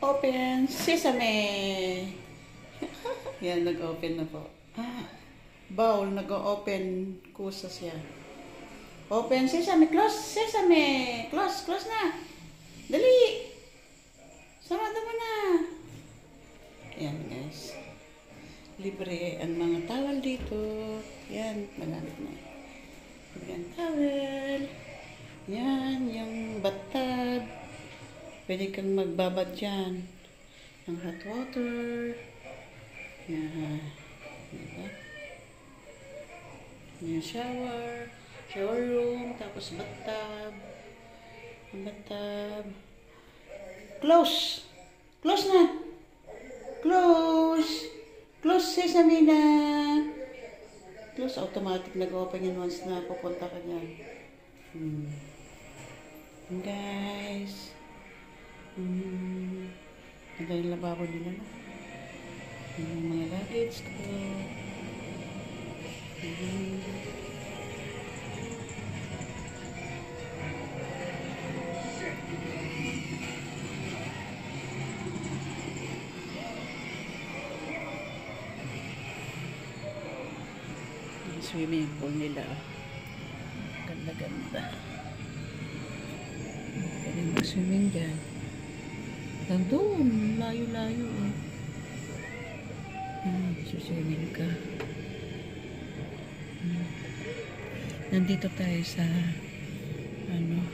Open sesame. Yan, nag-open na po. Bowl, nag-open kusa siya. Open sesame, close sesame. Close na. Dali. Sarado mo na. Yan guys. Libre ang mga towel dito. Yan, magamit na. Yan, towel. Yan, yung bathtub. Pwede kang magbabad dyan ng hot water. Yan. Diba? Yung shower room, tapos bathtub. Ang bathtub. Close na. Close sesame na. Close, automatic nag-open yan once na pupunta ka dyan. Guys. Ito yung lababo nila na. Yung mga luggage ko. Swimming pool nila. Ganda-ganda. Pwede mag-swimming dyan. Hanggang doon. Layo-layo. Swimming ka. Nandito tayo sa ang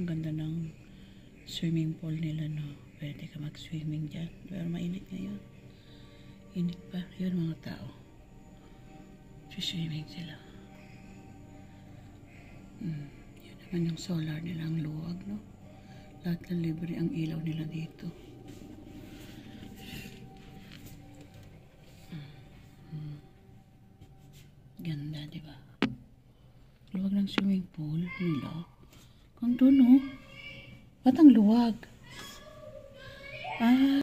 ganda ng swimming pool nila, no? Pwede ka mag-swimming dyan. Pero mainit ngayon. Init pa. Yun mga tao. Swimming sila. Yun naman yung solar nilang luwag, no? Lahat na libre ang ilaw nila dito. Ganda, di ba? Luwag ng swimming pool nila. Kung doon, no? Ba't ang luwag?